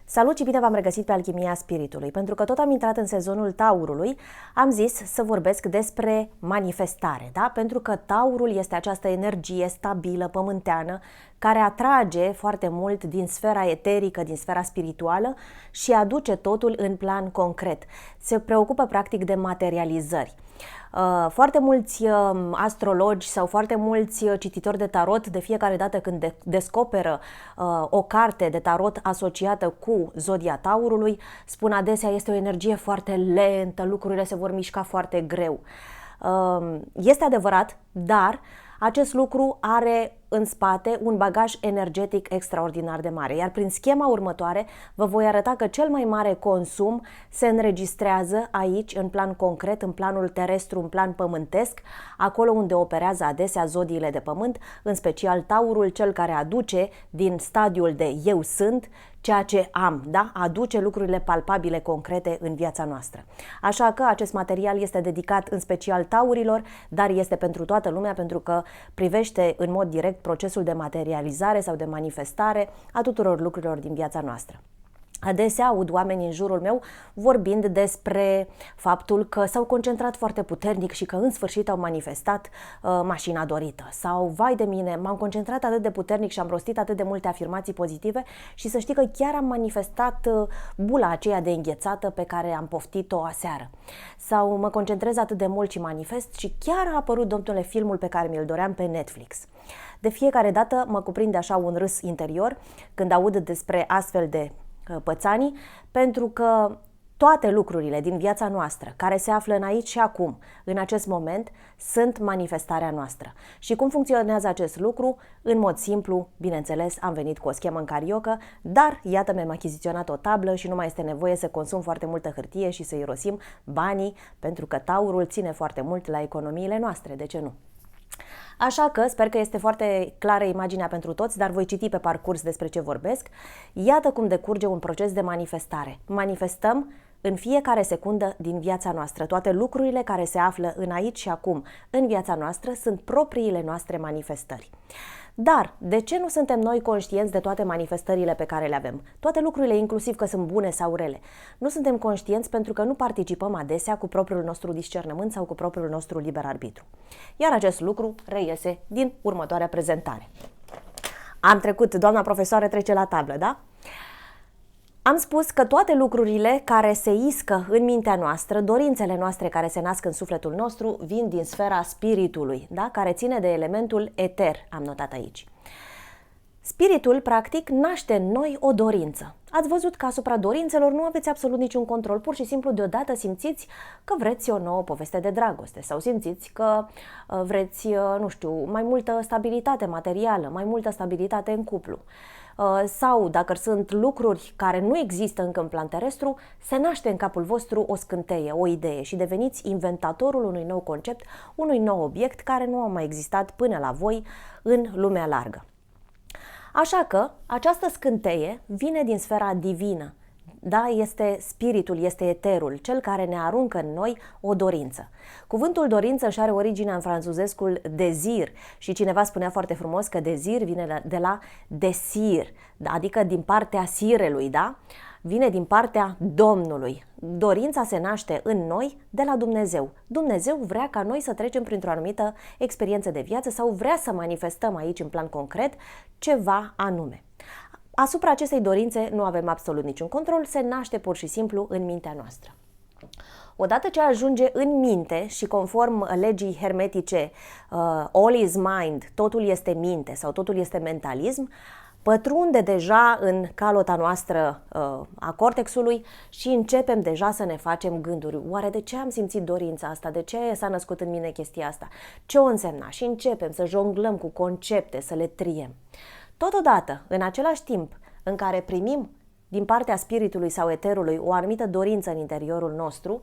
Salut și bine v-am regăsit pe Alchimia Spiritului. Pentru că tot am intrat în sezonul Taurului, am zis să vorbesc despre manifestare, da? Pentru că Taurul este această energie stabilă, pământeană, care atrage foarte mult din sfera eterică, din sfera spirituală și aduce totul în plan concret. Se preocupă practic de materializări. Foarte mulți astrologi sau foarte mulți cititori de tarot, de fiecare dată când descoperă o carte de tarot asociată cu zodia Taurului, spun adesea este o energie foarte lentă, lucrurile se vor mișca foarte greu. Este adevărat, dar acest lucru are în spate un bagaj energetic extraordinar de mare, iar prin schema următoare vă voi arăta că cel mai mare consum se înregistrează aici, în plan concret, în planul terestru, în plan pământesc, acolo unde operează adesea zodiile de pământ, în special Taurul, cel care aduce din stadiul de eu sunt ceea ce am, da? Aduce lucrurile palpabile, concrete în viața noastră. Așa că acest material este dedicat în special Taurilor, dar este pentru toată lumea, pentru că privește în mod direct procesul de materializare sau de manifestare a tuturor lucrurilor din viața noastră. Adesea aud oameni în jurul meu vorbind despre faptul că s-au concentrat foarte puternic și că în sfârșit au manifestat mașina dorită. Sau, vai de mine, m-am concentrat atât de puternic și am rostit atât de multe afirmații pozitive și să știi că chiar am manifestat bula aceea de înghețată pe care am poftit-o aseară. Sau mă concentrez atât de mult și manifest și chiar a apărut, domnule, filmul pe care mi-l doream pe Netflix. De fiecare dată mă cuprinde așa un râs interior când aud despre astfel de pățanii, pentru că toate lucrurile din viața noastră care se află în aici și acum, în acest moment, sunt manifestarea noastră. Și cum funcționează acest lucru? În mod simplu, bineînțeles, am venit cu o schemă în cariocă, dar iată, mi-am achiziționat o tablă și nu mai este nevoie să consum foarte multă hârtie și să irosim banii, pentru că Taurul ține foarte mult la economiile noastre, de ce nu? Așa că sper că este foarte clară imaginea pentru toți, dar voi citi pe parcurs despre ce vorbesc. Iată cum decurge un proces de manifestare. Manifestăm în fiecare secundă din viața noastră. Toate lucrurile care se află în aici și acum în viața noastră sunt propriile noastre manifestări. Dar de ce nu suntem noi conștienți de toate manifestările pe care le avem? Toate lucrurile, inclusiv că sunt bune sau rele. Nu suntem conștienți pentru că nu participăm adesea cu propriul nostru discernământ sau cu propriul nostru liber arbitru. Iar acest lucru reiese din următoarea prezentare. Am trecut, doamna profesoară trece la tablă, da? Am spus că toate lucrurile care se iscă în mintea noastră, dorințele noastre care se nasc în sufletul nostru, vin din sfera spiritului, da? Care ține de elementul eter, am notat aici. Spiritul, practic, naște în noi o dorință. Ați văzut că asupra dorințelor nu aveți absolut niciun control, pur și simplu deodată simțiți că vreți o nouă poveste de dragoste sau simțiți că vreți, nu știu, mai multă stabilitate materială, mai multă stabilitate în cuplu. Sau dacă sunt lucruri care nu există încă în plan terestru, se naște în capul vostru o scânteie, o idee și deveniți inventatorul unui nou concept, unui nou obiect care nu a mai existat până la voi în lumea largă. Așa că această scânteie vine din sfera divină. Da, este spiritul, este eterul, cel care ne aruncă în noi o dorință. Cuvântul dorință își are originea în franțuzescul désir și cineva spunea foarte frumos că désir vine de la desir, adică din partea sirelui, da? Vine din partea Domnului. Dorința se naște în noi de la Dumnezeu. Dumnezeu vrea ca noi să trecem printr-o anumită experiență de viață sau vrea să manifestăm aici în plan concret ceva anume. Asupra acestei dorințe nu avem absolut niciun control, se naște pur și simplu în mintea noastră. Odată ce ajunge în minte și conform legii hermetice all is mind, totul este minte sau totul este mentalism, pătrunde deja în calota noastră a cortexului și începem deja să ne facem gânduri. Oare de ce am simțit dorința asta? De ce s-a născut în mine chestia asta? Ce o însemna? Și începem să jonglăm cu concepte, să le triem. Totodată, în același timp în care primim din partea spiritului sau eterului o anumită dorință în interiorul nostru,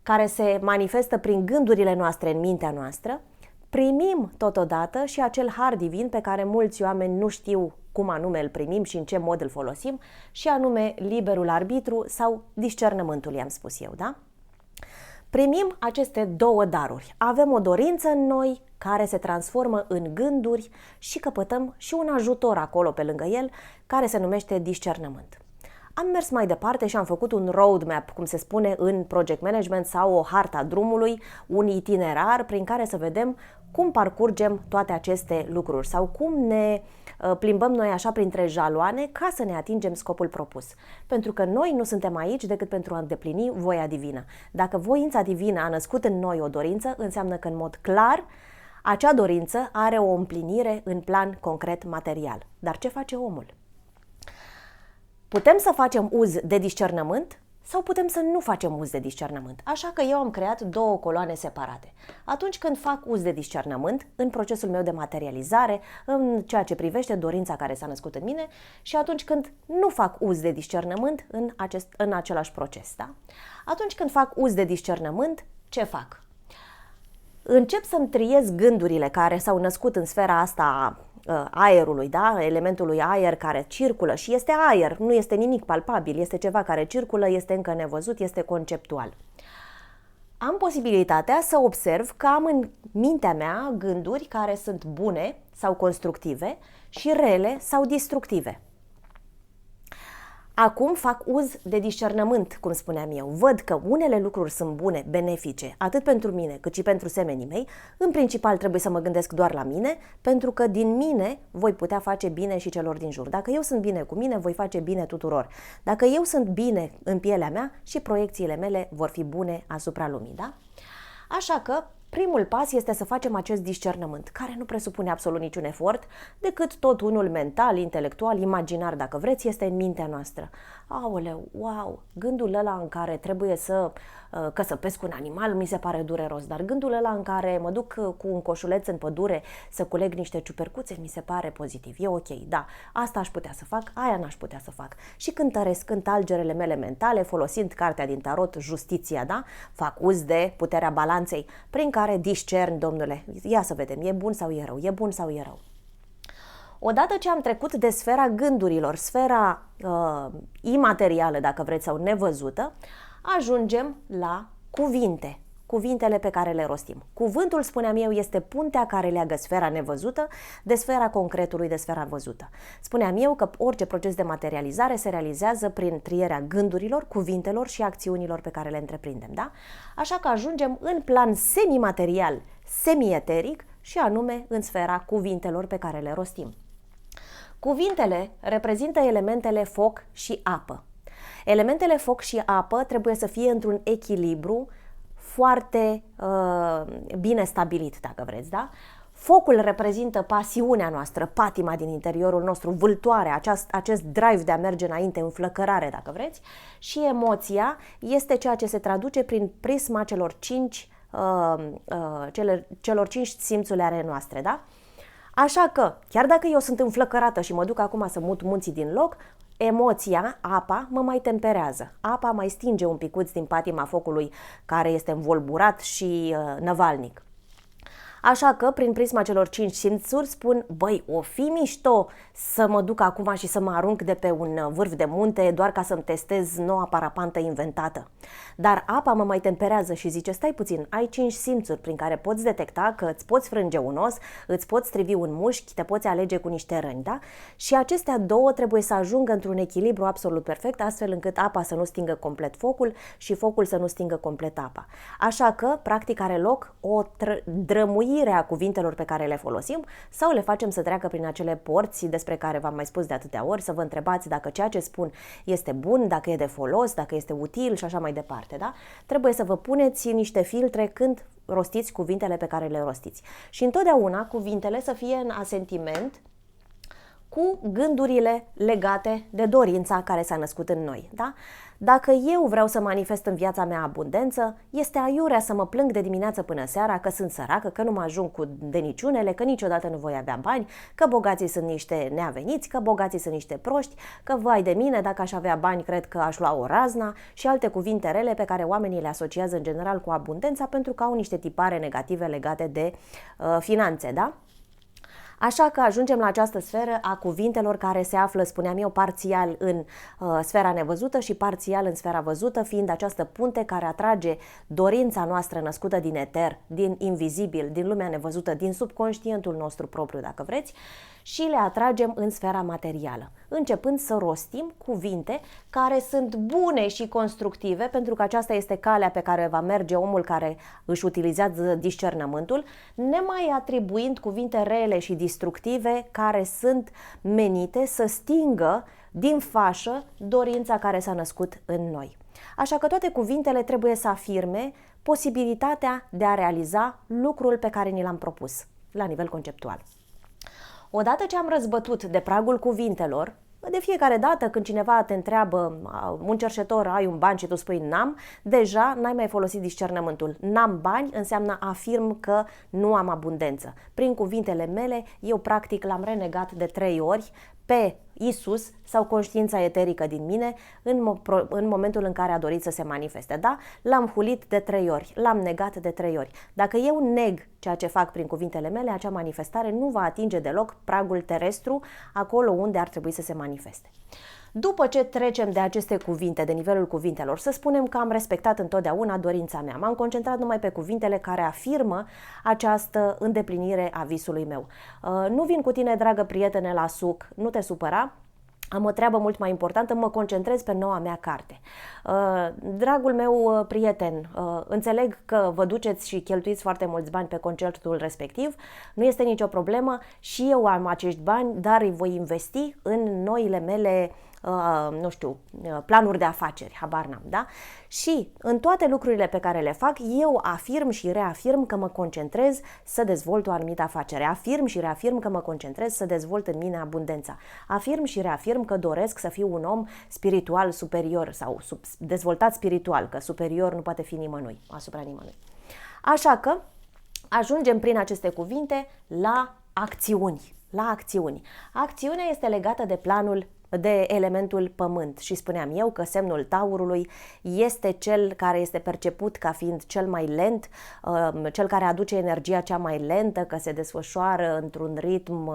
care se manifestă prin gândurile noastre în mintea noastră, primim totodată și acel har divin pe care mulți oameni nu știu cum anume îl primim și în ce mod îl folosim, și anume liberul arbitru sau discernământul, i-am spus eu, da? Primim aceste două daruri. Avem o dorință în noi care se transformă în gânduri și căpătăm și un ajutor acolo pe lângă el care se numește discernământ. Am mers mai departe și am făcut un roadmap, cum se spune în project management, sau o harta drumului, un itinerar prin care să vedem cum parcurgem toate aceste lucruri sau cum ne plimbăm noi așa printre jaloane ca să ne atingem scopul propus. Pentru că noi nu suntem aici decât pentru a îndeplini voia divină. Dacă voința divină a născut în noi o dorință, înseamnă că în mod clar acea dorință are o împlinire în plan concret material. Dar ce face omul? Putem să facem uz de discernământ sau putem să nu facem uz de discernământ. Așa că eu am creat două coloane separate. Atunci când fac uz de discernământ, în procesul meu de materializare, în ceea ce privește dorința care s-a născut în mine, și atunci când nu fac uz de discernământ în același proces. Da? Atunci când fac uz de discernământ, ce fac? Încep să-mi triez gândurile care s-au născut în sfera asta aerului, da? Elementului aer care circulă și este aer, nu este nimic palpabil, este ceva care circulă, este încă nevăzut, este conceptual. Am posibilitatea să observ că am în mintea mea gânduri care sunt bune sau constructive și rele sau destructive. Acum fac uz de discernământ, cum spuneam eu. Văd că unele lucruri sunt bune, benefice, atât pentru mine cât și pentru semenii mei. În principal trebuie să mă gândesc doar la mine, pentru că din mine voi putea face bine și celor din jur. Dacă eu sunt bine cu mine, voi face bine tuturor. Dacă eu sunt bine în pielea mea, și proiecțiile mele vor fi bune asupra lumii, da? Așa că primul pas este să facem acest discernământ, care nu presupune absolut niciun efort, decât tot unul mental, intelectual, imaginar, dacă vreți, este în mintea noastră. Aoleu, wow, gândul ăla în care trebuie să căsăpesc un animal mi se pare dureros, dar gândul ăla în care mă duc cu un coșuleț în pădure să culeg niște ciupercuțe mi se pare pozitiv, e ok, da, asta aș putea să fac, aia n-aș putea să fac. Și cânt algerele mele mentale, folosind cartea din tarot, Justiția, da, fac uz de puterea balanței, prin care discern, domnule, ia să vedem, e bun sau e rău, e bun sau e rău. Odată ce am trecut de sfera gândurilor, sfera imaterială, dacă vreți, sau nevăzută, ajungem la cuvinte, cuvintele pe care le rostim. Cuvântul, spuneam eu, este puntea care leagă sfera nevăzută de sfera concretului, de sfera văzută. Spuneam eu că orice proces de materializare se realizează prin trierea gândurilor, cuvintelor și acțiunilor pe care le întreprindem, da? Așa că ajungem în plan semimaterial, semieteric și anume în sfera cuvintelor pe care le rostim. Cuvintele reprezintă elementele foc și apă. Elementele foc și apă trebuie să fie într-un echilibru foarte bine stabilit, dacă vreți, da? Focul reprezintă pasiunea noastră, patima din interiorul nostru, vâltoarea, acest drive de a merge înainte, înflăcărare, dacă vreți, și emoția este ceea ce se traduce prin prisma celor cinci simțuri ale noastre, da? Așa că, chiar dacă eu sunt înflăcărată și mă duc acum să mut munții din loc, emoția, apa, mă mai temperează. Apa mai stinge un picuț din patima focului care este învolburat și năvalnic. Așa că, prin prisma celor cinci simțuri, spun, băi, o fi mișto să mă duc acum și să mă arunc de pe un vârf de munte doar ca să-mi testez noua parapantă inventată. Dar apa mă mai temperează și zice, stai puțin, ai cinci simțuri prin care poți detecta că îți poți frânge un os, îți poți strivi un mușchi, te poți alege cu niște răni, da? Și acestea două trebuie să ajungă într-un echilibru absolut perfect, astfel încât apa să nu stingă complet focul și focul să nu stingă complet apa. Așa că, practic, are loc o drămuire a cuvintelor pe care le folosim sau le facem să treacă prin acele porți despre care v-am mai spus de atâtea ori, să vă întrebați dacă ceea ce spun este bun, dacă e de folos, dacă este util și așa mai departe, da? Trebuie să vă puneți niște filtre când rostiți cuvintele pe care le rostiți. Și întotdeauna cuvintele să fie în asentiment cu gândurile legate de dorința care s-a născut în noi, da? Dacă eu vreau să manifest în viața mea abundență, este aiurea să mă plâng de dimineață până seara că sunt săracă, că nu mă ajung cu deniciunele, că niciodată nu voi avea bani, că bogații sunt niște neaveniți, că bogații sunt niște proști, că vai de mine, dacă aș avea bani, cred că aș lua o razna și alte cuvinte rele pe care oamenii le asociază în general cu abundența pentru că au niște tipare negative legate de finanțe, da? Așa că ajungem la această sferă a cuvintelor care se află, spuneam eu, parțial în sfera nevăzută și parțial în sfera văzută, fiind această punte care atrage dorința noastră născută din eter, din invizibil, din lumea nevăzută, din subconștientul nostru propriu, dacă vreți, și le atragem în sfera materială, începând să rostim cuvinte care sunt bune și constructive, pentru că aceasta este calea pe care va merge omul care își utilizează discernământul, nemai atribuind cuvinte rele și destructive care sunt menite să stingă din fașă dorința care s-a născut în noi. Așa că toate cuvintele trebuie să afirme posibilitatea de a realiza lucrul pe care ni l-am propus la nivel conceptual. Odată ce am răzbătut de pragul cuvintelor, de fiecare dată când cineva te întreabă, un cerșetor, ai un ban și tu spui n-am, deja n-ai mai folosit discernământul. N-am bani înseamnă afirm că nu am abundență. Prin cuvintele mele, eu practic l-am renegat de 3 ori pe Isus sau conștiința eterică din mine în momentul în care a dorit să se manifeste. Da? L-am hulit de 3 ori, l-am negat de 3 ori. Dacă eu neg ceea ce fac prin cuvintele mele, acea manifestare nu va atinge deloc pragul terestru, acolo unde ar trebui să se manifeste. După ce trecem de aceste cuvinte, de nivelul cuvintelor, să spunem că am respectat întotdeauna dorința mea. M-am concentrat numai pe cuvintele care afirmă această îndeplinire a visului meu. Nu vin cu tine, dragă prietene, la suc, nu te supăra. Am o treabă mult mai importantă, mă concentrez pe noua mea carte. Dragul meu prieten, înțeleg că vă duceți și cheltuiți foarte mulți bani pe concertul respectiv, nu este nicio problemă, și eu am acești bani, dar îi voi investi în noile mele planuri de afaceri, habar n-am, da? Și în toate lucrurile pe care le fac, eu afirm și reafirm că mă concentrez să dezvolt o anumită afacere. Afirm și reafirm că mă concentrez să dezvolt în mine abundența. Afirm și reafirm că doresc să fiu un om spiritual superior sau dezvoltat spiritual, că superior nu poate fi nimănui, asupra nimănui. Așa că ajungem prin aceste cuvinte la acțiuni. La acțiuni. Acțiunea este legată de elementul pământ și spuneam eu că semnul taurului este cel care este perceput ca fiind cel mai lent, cel care aduce energia cea mai lentă, că se desfășoară într-un ritm,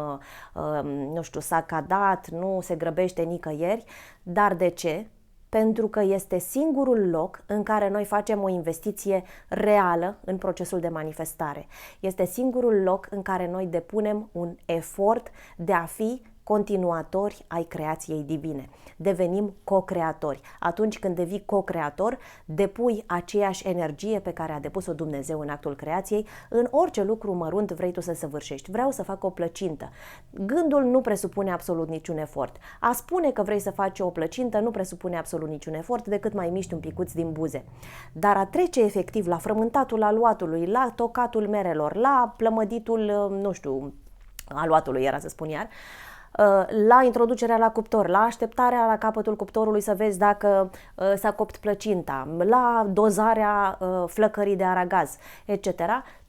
sacadat, nu se grăbește nicăieri. Dar de ce? Pentru că este singurul loc în care noi facem o investiție reală în procesul de manifestare. Este singurul loc în care noi depunem un efort de a fi continuatori ai creației divine. Devenim co-creatori. Atunci când devii co-creator, depui aceeași energie pe care a depus-o Dumnezeu în actul creației în orice lucru mărunt vrei tu să săvârșești. Vreau să fac o plăcintă. Gândul nu presupune absolut niciun efort. A spune că vrei să faci o plăcintă nu presupune absolut niciun efort, decât mai miști un picuț din buze. Dar a trece efectiv la frământatul aluatului, la tocatul merelor, la plămăditul, aluatului era să spun iar, la introducerea la cuptor, la așteptarea la capătul cuptorului să vezi dacă s-a copt plăcinta, la dozarea flăcării de aragaz, etc.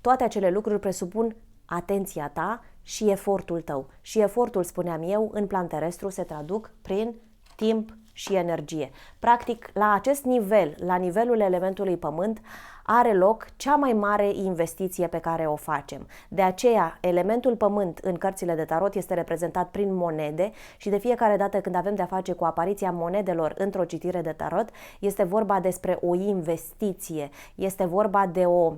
Toate acele lucruri presupun atenția ta și efortul tău. Și efortul, spuneam eu, în plan terestru se traduc prin timp și energie. Practic, la acest nivel, la nivelul elementului pământ, are loc cea mai mare investiție pe care o facem. De aceea, elementul pământ în cărțile de tarot este reprezentat prin monede și de fiecare dată când avem de-a face cu apariția monedelor într-o citire de tarot, este vorba despre o investiție, este vorba de o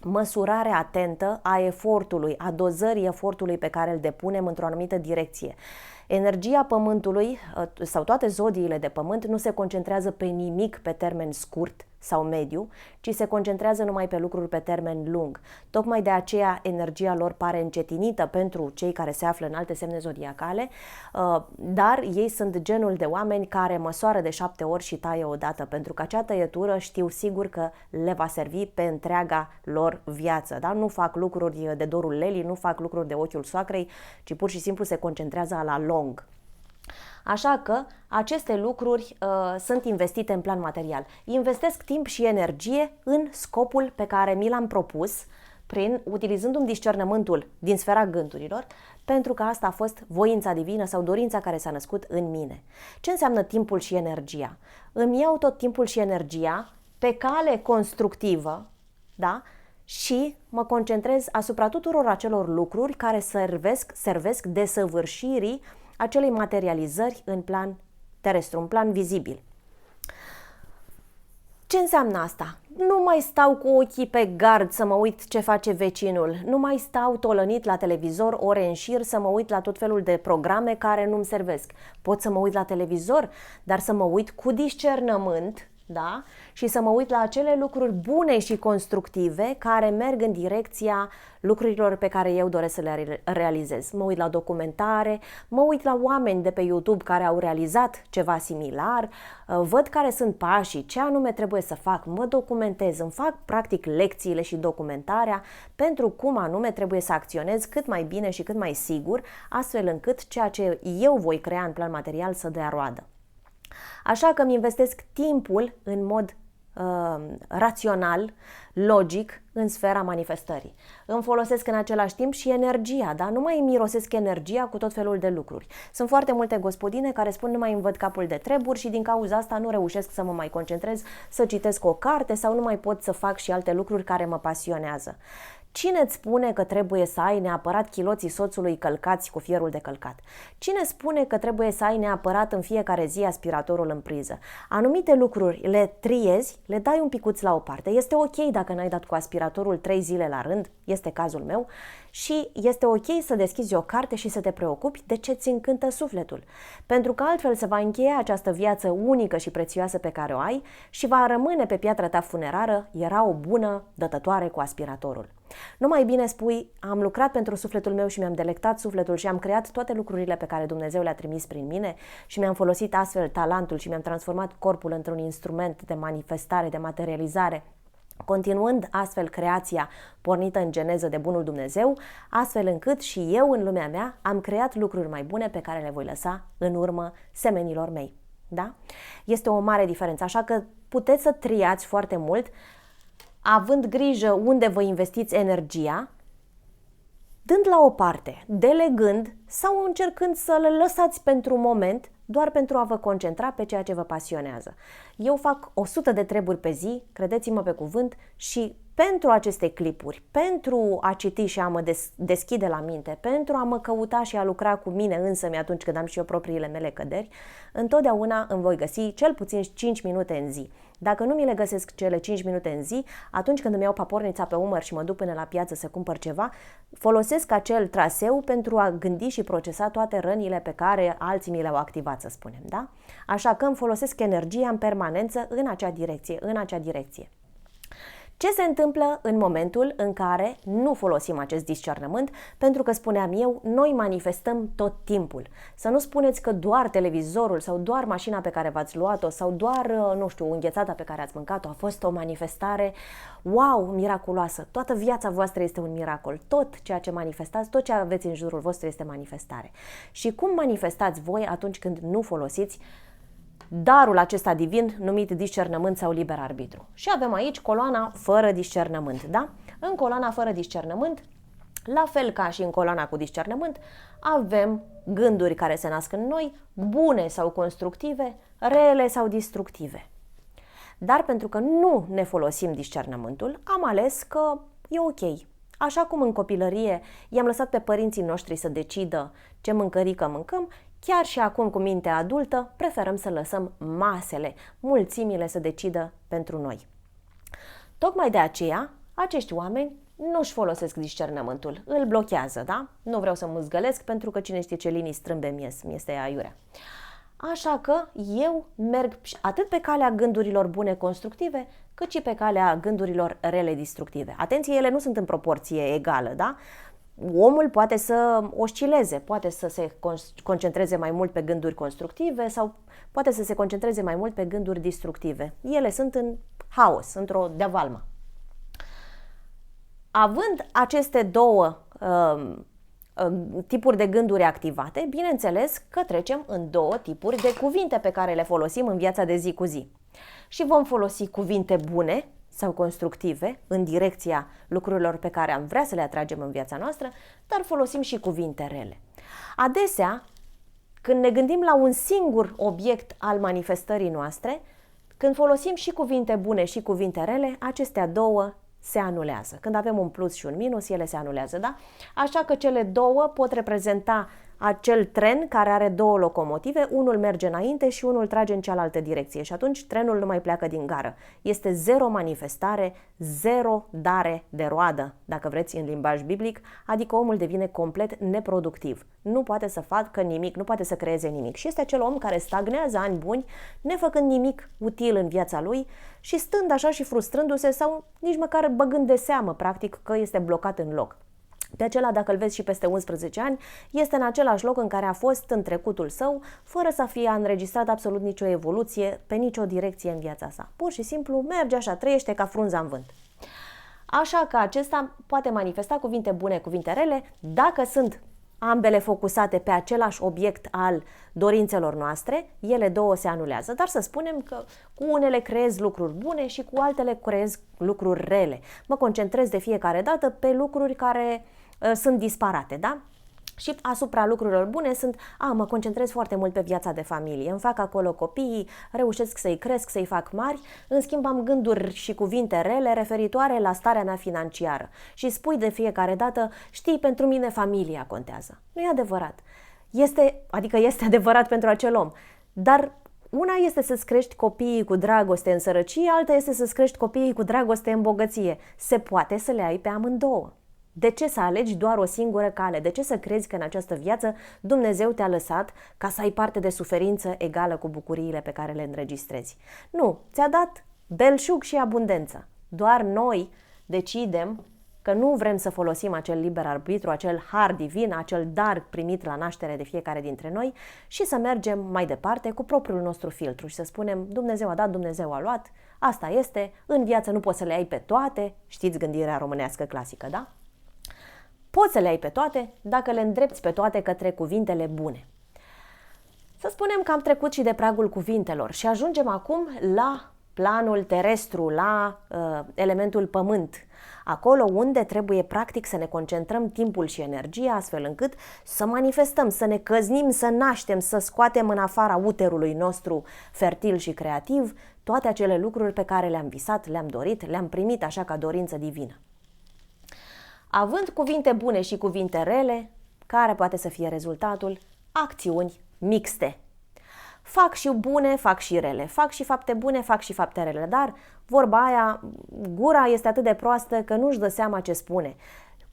măsurare atentă a efortului, a dozării efortului pe care îl depunem într-o anumită direcție. Energia pământului sau toate zodiile de pământ nu se concentrează pe nimic pe termen scurt sau mediu, ci se concentrează numai pe lucruri pe termen lung. Tocmai de aceea energia lor pare încetinită pentru cei care se află în alte semne zodiacale, dar ei sunt genul de oameni care măsoară de 7 ori și taie odată, pentru că acea tăietură știu sigur că le va servi pe întreaga lor viață. Da? Nu fac lucruri de dorul lelii, nu fac lucruri de ochiul soacrei, ci pur și simplu se concentrează la lung. Așa că aceste lucruri sunt investite în plan material. Investesc timp și energie în scopul pe care mi l-am propus, utilizându-mi discernământul din sfera gândurilor, pentru că asta a fost voința divină sau dorința care s-a născut în mine. Ce înseamnă timpul și energia? Îmi iau tot timpul și energia pe cale constructivă, da? Și mă concentrez asupra tuturor acelor lucruri care servesc desăvârșirii acelei materializări în plan terestru, în plan vizibil. Ce înseamnă asta? Nu mai stau cu ochii pe gard să mă uit ce face vecinul, nu mai stau tolănit la televizor ore în șir să mă uit la tot felul de programe care nu-mi servesc. Pot să mă uit la televizor, dar să mă uit cu discernământ, da? Și să mă uit la acele lucruri bune și constructive care merg în direcția lucrurilor pe care eu doresc să le realizez. Mă uit la documentare, mă uit la oameni de pe YouTube care au realizat ceva similar, văd care sunt pașii, ce anume trebuie să fac, mă documentez, îmi fac practic lecțiile și documentarea pentru cum anume trebuie să acționez cât mai bine și cât mai sigur, astfel încât ceea ce eu voi crea în plan material să dea roadă. Așa că îmi investesc timpul în mod rațional, logic, în sfera manifestării. Îmi folosesc în același timp și energia, da? Nu mai mirosesc energia cu tot felul de lucruri. Sunt foarte multe gospodine care spun nu mai îmi văd capul de treburi și din cauza asta nu reușesc să mă mai concentrez, să citesc o carte sau nu mai pot să fac și alte lucruri care mă pasionează. Cine îți spune că trebuie să ai neapărat chiloții soțului călcați cu fierul de călcat? Cine spune că trebuie să ai neapărat în fiecare zi aspiratorul în priză? Anumite lucruri le triezi, le dai un picuț la o parte. Este ok dacă n-ai dat cu aspiratorul 3 zile la rând, este cazul meu, și este ok să deschizi o carte și să te preocupi de ce ți încântă sufletul. Pentru că altfel se va încheia această viață unică și prețioasă pe care o ai și va rămâne pe piatra ta funerară, era o bună dătătoare cu aspiratorul. Nu mai bine spui, am lucrat pentru sufletul meu și mi-am delectat sufletul și am creat toate lucrurile pe care Dumnezeu le-a trimis prin mine și mi-am folosit astfel talentul și mi-am transformat corpul într-un instrument de manifestare, de materializare, continuând astfel creația pornită în geneză de bunul Dumnezeu, astfel încât și eu în lumea mea am creat lucruri mai bune pe care le voi lăsa în urmă semenilor mei. Da? Este o mare diferență, așa că puteți să triați foarte mult având grijă unde vă investiți energia, dând la o parte, delegând sau încercând să le lăsați pentru un moment, doar pentru a vă concentra pe ceea ce vă pasionează. Eu fac 100 de treburi pe zi, credeți-mă pe cuvânt, și pentru aceste clipuri, pentru a citi și a mă deschide la minte, pentru a mă căuta și a lucra cu mine însămi atunci când am și eu propriile mele căderi, întotdeauna îmi voi găsi cel puțin 5 minute în zi. Dacă nu mi le găsesc cele 5 minute în zi, atunci când îmi iau papornița pe umăr și mă duc până la piață să cumpăr ceva, folosesc acel traseu pentru a gândi și procesa toate rănile pe care alții mi le-au activat, să spunem, da? Așa că îmi folosesc energia în permanență în acea direcție. Ce se întâmplă în momentul în care nu folosim acest discernământ? Pentru că, spuneam eu, noi manifestăm tot timpul. Să nu spuneți că doar televizorul sau doar mașina pe care v-ați luat-o sau doar, nu știu, înghețata pe care ați mâncat-o a fost o manifestare, wow, miraculoasă. Toată viața voastră este un miracol. Tot ceea ce manifestați, tot ce aveți în jurul vostru este manifestare. Și cum manifestați voi atunci când nu folosiți darul acesta divin numit discernământ sau liber arbitru? Și avem aici coloana fără discernământ, da? În coloana fără discernământ, la fel ca și în coloana cu discernământ, avem gânduri care se nasc în noi, bune sau constructive, rele sau destructive. Dar pentru că nu ne folosim discernământul, am ales că e ok. Așa cum în copilărie i-am lăsat pe părinții noștri să decidă ce mâncărică mâncăm, chiar și acum cu mintea adultă preferăm să lăsăm masele, mulțimile să decidă pentru noi. Tocmai de aceea, acești oameni nu-și folosesc discernământul, îl blochează, da? Nu vreau să mă zgălesc pentru că cine știe ce linii strâmbe mi-este aiurea. Așa că eu merg atât pe calea gândurilor bune constructive, cât și pe calea gândurilor rele destructive. Atenție, ele nu sunt în proporție egală, da? Omul poate să oscileze, poate să se concentreze mai mult pe gânduri constructive sau poate să se concentreze mai mult pe gânduri destructive. Ele sunt în haos, într-o deavalmă. Având aceste două tipuri de gânduri activate, bineînțeles că trecem în două tipuri de cuvinte pe care le folosim în viața de zi cu zi. Și vom folosi cuvinte bune sau constructive în direcția lucrurilor pe care am vrea să le atragem în viața noastră, dar folosim și cuvinte rele. Adesea, când ne gândim la un singur obiect al manifestării noastre, când folosim și cuvinte bune și cuvinte rele, acestea două se anulează. Când avem un plus și un minus, ele se anulează, da? Așa că cele două pot reprezenta acel tren care are două locomotive, unul merge înainte și unul trage în cealaltă direcție și atunci trenul nu mai pleacă din gară. Este zero manifestare, zero dare de roadă, dacă vreți în limbaj biblic, adică omul devine complet neproductiv. Nu poate să facă nimic, nu poate să creeze nimic. Și este acel om care stagnează ani buni, nefăcând nimic util în viața lui și stând așa și frustrându-se sau nici măcar băgând de seamă, practic, că este blocat în loc. Pe acela, dacă îl vezi și peste 11 ani, este în același loc în care a fost în trecutul său, fără să fie înregistrat absolut nicio evoluție, pe nicio direcție în viața sa. Pur și simplu merge așa, trăiește ca frunza în vânt. Așa că acesta poate manifesta cuvinte bune, cuvinte rele, dacă sunt ambele focusate pe același obiect al dorințelor noastre, ele două se anulează. Dar să spunem că cu unele creez lucruri bune și cu altele creez lucruri rele. Mă concentrez de fiecare dată pe lucruri care sunt disparate, da? Și asupra lucrurilor bune mă concentrez foarte mult pe viața de familie, îmi fac acolo copiii, reușesc să-i cresc, să-i fac mari, în schimb am gânduri și cuvinte rele referitoare la starea mea financiară și spui de fiecare dată, știi, pentru mine familia contează. Nu e adevărat. Este adevărat pentru acel om, dar una este să-ți crești copiii cu dragoste în sărăcie, alta este să-ți crești copiii cu dragoste în bogăție. Se poate să le ai pe amândouă. De ce să alegi doar o singură cale? De ce să crezi că în această viață Dumnezeu te-a lăsat ca să ai parte de suferință egală cu bucuriile pe care le înregistrezi? Nu, ți-a dat belșug și abundență. Doar noi decidem că nu vrem să folosim acel liber arbitru, acel har divin, acel dar primit la naștere de fiecare dintre noi și să mergem mai departe cu propriul nostru filtru și să spunem Dumnezeu a dat, Dumnezeu a luat, asta este, în viață nu poți să le ai pe toate, știți gândirea românească clasică, da? Poți să le ai pe toate dacă le îndrepți pe toate către cuvintele bune. Să spunem că am trecut și de pragul cuvintelor și ajungem acum la planul terestru, la elementul pământ, acolo unde trebuie practic să ne concentrăm timpul și energia astfel încât să manifestăm, să ne căznim, să naștem, să scoatem în afara uterului nostru fertil și creativ toate acele lucruri pe care le-am visat, le-am dorit, le-am primit așa ca dorință divină. Având cuvinte bune și cuvinte rele, care poate să fie rezultatul? Acțiuni mixte. Fac și bune, fac și rele, fac și fapte bune, fac și fapte rele, dar vorba aia, gura este atât de proastă că nu-și dă seama ce spune.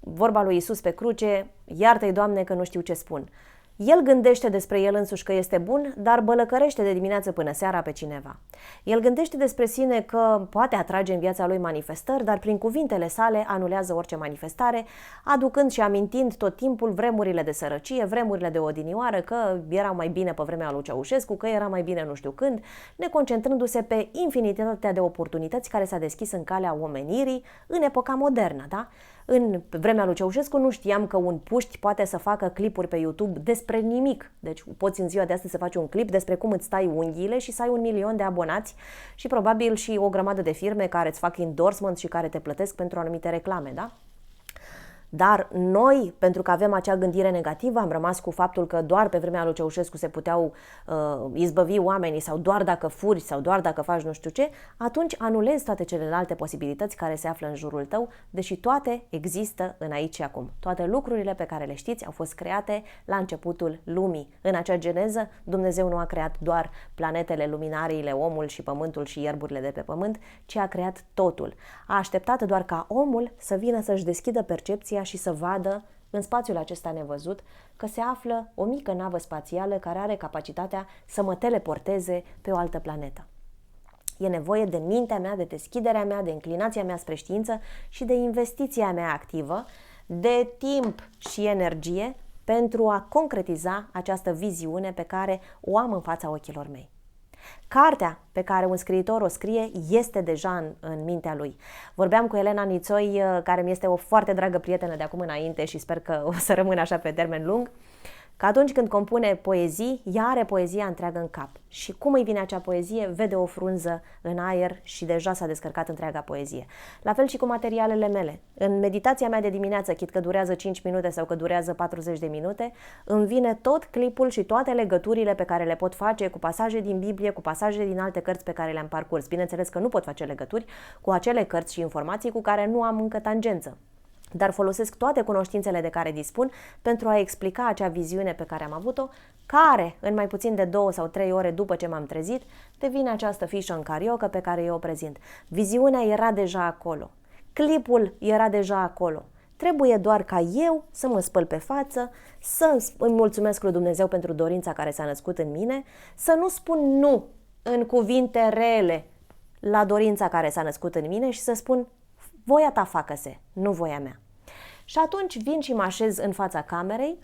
Vorba lui Iisus pe cruce, iartă-i, Doamne, că nu știu ce spun. El gândește despre el însuși că este bun, dar bălăcărește de dimineață până seara pe cineva. El gândește despre sine că poate atrage în viața lui manifestări, dar prin cuvintele sale anulează orice manifestare, aducând și amintind tot timpul vremurile de sărăcie, vremurile de odinioară, că era mai bine pe vremea lui Ceaușescu, că era mai bine nu știu când, neconcentrându-se pe infinitatea de oportunități care s-a deschis în calea omenirii în epoca modernă, da? În vremea lui Ceaușescu nu știam că un puști poate să facă clipuri pe YouTube despre nimic. Deci poți în ziua de astăzi să faci un clip despre cum îți tai unghiile și să ai 1 milion de abonați și probabil și o grămadă de firme care îți fac endorsement și care te plătesc pentru anumite reclame, da? Dar noi, pentru că avem acea gândire negativă, am rămas cu faptul că doar pe vremea lui Ceaușescu se puteau izbăvi oamenii sau doar dacă furi sau doar dacă faci nu știu ce, atunci anulezi toate celelalte posibilități care se află în jurul tău, deși toate există în aici și acum. Toate lucrurile pe care le știți au fost create la începutul lumii. În acea geneză, Dumnezeu nu a creat doar planetele, luminariile, omul și pământul și ierburile de pe pământ, ci a creat totul. A așteptat doar ca omul să vină să-și deschidă percepția și să vadă în spațiul acesta nevăzut că se află o mică navă spațială care are capacitatea să mă teleporteze pe o altă planetă. E nevoie de mintea mea, de deschiderea mea, de inclinația mea spre știință și de investiția mea activă, de timp și energie pentru a concretiza această viziune pe care o am în fața ochilor mei. Cartea pe care un scriitor o scrie este deja în mintea lui. Vorbeam cu Elena Nițoi, care mi este o foarte dragă prietenă de acum înainte și sper că o să rămână așa pe termen lung, că atunci când compune poezii, ea are poezia întreagă în cap. Și cum îi vine acea poezie, vede o frunză în aer și deja s-a descărcat întreaga poezie. La fel și cu materialele mele. În meditația mea de dimineață, chit că durează 5 minute sau că durează 40 de minute, îmi vine tot clipul și toate legăturile pe care le pot face cu pasaje din Biblie, cu pasaje din alte cărți pe care le-am parcurs. Bineînțeles că nu pot face legături cu acele cărți și informații cu care nu am încă tangență. dar folosesc toate cunoștințele de care dispun pentru a explica acea viziune pe care am avut-o, care, în mai puțin de 2 sau 3 ore după ce m-am trezit, devine această fișă în cariocă pe care eu o prezint. Viziunea era deja acolo. Clipul era deja acolo. Trebuie doar ca eu să mă spăl pe față, să îmi mulțumesc lui Dumnezeu pentru dorința care s-a născut în mine, să nu spun nu în cuvinte rele la dorința care s-a născut în mine și să spun voia ta facă-se, nu voia mea. Și atunci vin și mă așez în fața camerei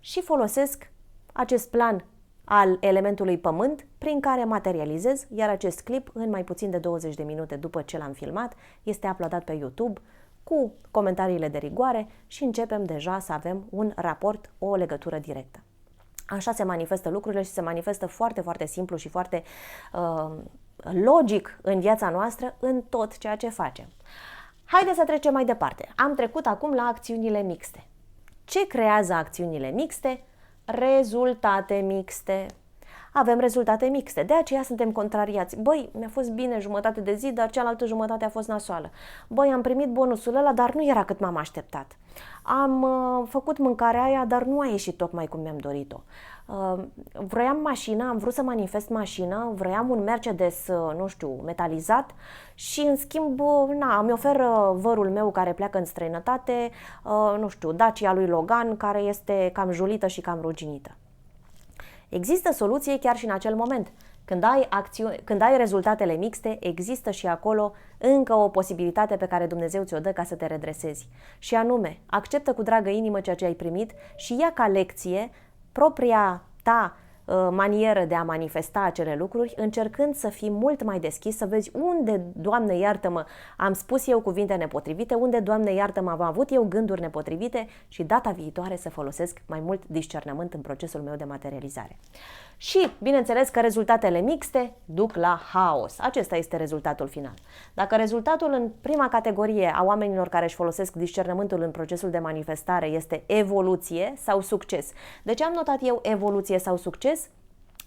și folosesc acest plan al elementului pământ prin care materializez, iar acest clip, în mai puțin de 20 de minute după ce l-am filmat, este uploadat pe YouTube cu comentariile de rigoare și începem deja să avem un raport, o legătură directă. Așa se manifestă lucrurile și se manifestă foarte, foarte simplu și foarte logic în viața noastră, în tot ceea ce facem. Haideți să trecem mai departe. Am trecut acum la acțiunile mixte. Ce creează acțiunile mixte? Rezultate mixte. Avem rezultate mixte, de aceea suntem contrariați. Băi, mi-a fost bine jumătate de zi, dar cealaltă jumătate a fost nasoală. Băi, am primit bonusul ăla, dar nu era cât m-am așteptat. Am făcut mâncarea aia, dar nu a ieșit tocmai cum mi-am dorit-o. Vroiam mașină, am vrut să manifest mașină, vroiam un Mercedes, nu știu, metalizat și în schimb, îmi oferă vărul meu care pleacă în străinătate, nu știu, Dacia lui Logan, care este cam julită și cam ruginită. Există soluție chiar și în acel moment. Când ai rezultatele mixte, există și acolo încă o posibilitate pe care Dumnezeu ți-o dă ca să te redresezi. Și anume, acceptă cu dragă inimă ceea ce ai primit și ia ca lecție propria ta manieră de a manifesta acele lucruri, încercând să fii mult mai deschis, să vezi unde, Doamne iartă-mă, am spus eu cuvinte nepotrivite, unde, Doamne iartă-mă, am avut eu gânduri nepotrivite și data viitoare să folosesc mai mult discernământ în procesul meu de materializare. Și, bineînțeles că rezultatele mixte duc la haos. Acesta este rezultatul final. Dacă rezultatul în prima categorie a oamenilor care își folosesc discernământul în procesul de manifestare este evoluție sau succes. De ce am notat eu evoluție sau succes?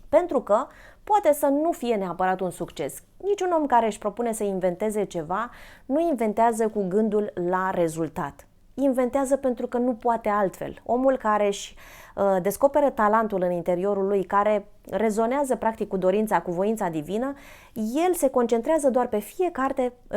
Pentru că poate să nu fie neapărat un succes. Niciun om care își propune să inventeze ceva nu inventează cu gândul la rezultat. Inventează pentru că nu poate altfel. Omul care își descoperă talentul în interiorul lui, care rezonează practic cu dorința, cu voința divină, el se concentrează doar pe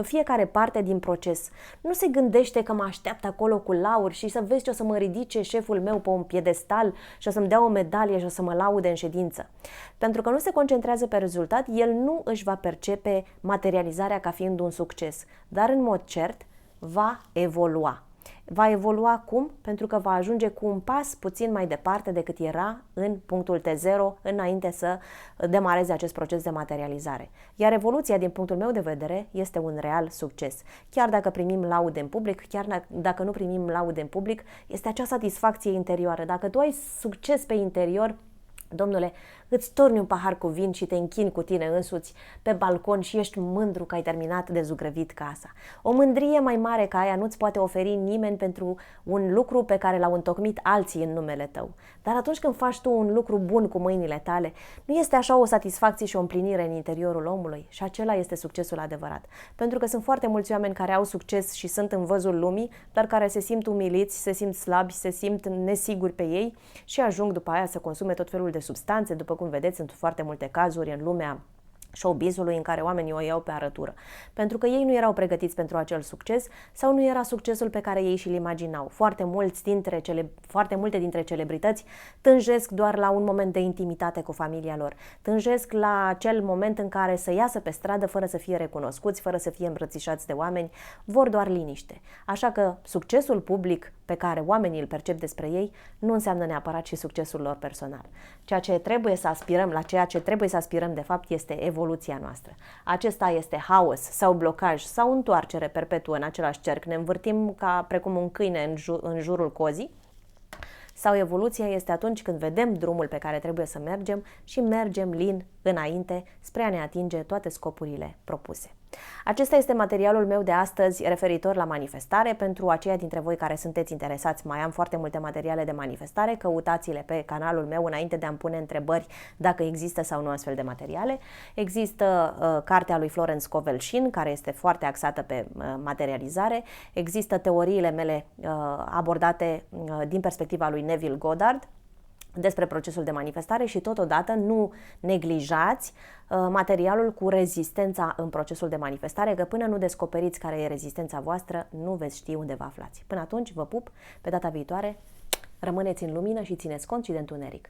fiecare parte din proces. Nu se gândește că mă așteaptă acolo cu lauri și să vezi ce o să mă ridice șeful meu pe un piedestal și o să-mi dea o medalie și o să mă laude în ședință. Pentru că nu se concentrează pe rezultat, el nu își va percepe materializarea ca fiind un succes, dar în mod cert va evolua. Va evolua cum? Pentru că va ajunge cu un pas puțin mai departe decât era în punctul T0 înainte să demareze acest proces de materializare. Iar evoluția, din punctul meu de vedere, este un real succes. Chiar dacă primim laude în public, chiar dacă nu primim laude în public, este acea satisfacție interioară. Dacă tu ai succes pe interior, domnule, îți torni un pahar cu vin și te închini cu tine însuți pe balcon și ești mândru că ai terminat de zugrăvit casa. O mândrie mai mare ca aia nu-ți poate oferi nimeni pentru un lucru pe care l-au întocmit alții în numele tău. Dar atunci când faci tu un lucru bun cu mâinile tale, nu este așa o satisfacție și o împlinire în interiorul omului? Și acela este succesul adevărat. Pentru că sunt foarte mulți oameni care au succes și sunt în văzul lumii, dar care se simt umiliți, se simt slabi, se simt nesiguri pe ei și ajung după aia să consume tot felul de substanțe. După cum vedeți, sunt foarte multe cazuri în lumea showbizului în care oamenii o iau pe arătură. Pentru că ei nu erau pregătiți pentru acel succes sau nu era succesul pe care ei și-l imaginau. Foarte multe dintre celebrități tânjesc doar la un moment de intimitate cu familia lor. Tânjesc la acel moment în care să iasă pe stradă fără să fie recunoscuți, fără să fie îmbrățișați de oameni, vor doar liniște. Așa că succesul public pe care oamenii îl percep despre ei nu înseamnă neapărat și succesul lor personal. Ceea ce trebuie să aspirăm, de fapt, este evoluția noastră. Acesta este haos sau blocaj sau întoarcere perpetuă în același cerc. Ne învârtim ca precum un câine în jurul cozii. Sau evoluția este atunci când vedem drumul pe care trebuie să mergem și mergem lin înainte spre a ne atinge toate scopurile propuse. Acesta este materialul meu de astăzi referitor la manifestare. Pentru aceia dintre voi care sunteți interesați, mai am foarte multe materiale de manifestare, căutați-le pe canalul meu înainte de a-mi pune întrebări dacă există sau nu astfel de materiale. Există cartea lui Florence Scovel Shinn, care este foarte axată pe materializare. Există teoriile mele abordate din perspectiva lui Neville Goddard despre procesul de manifestare și totodată nu neglijați materialul cu rezistența în procesul de manifestare, că până nu descoperiți care e rezistența voastră, nu veți ști unde vă aflați. Până atunci, vă pup, pe data viitoare, rămâneți în lumină și țineți cont și de întuneric.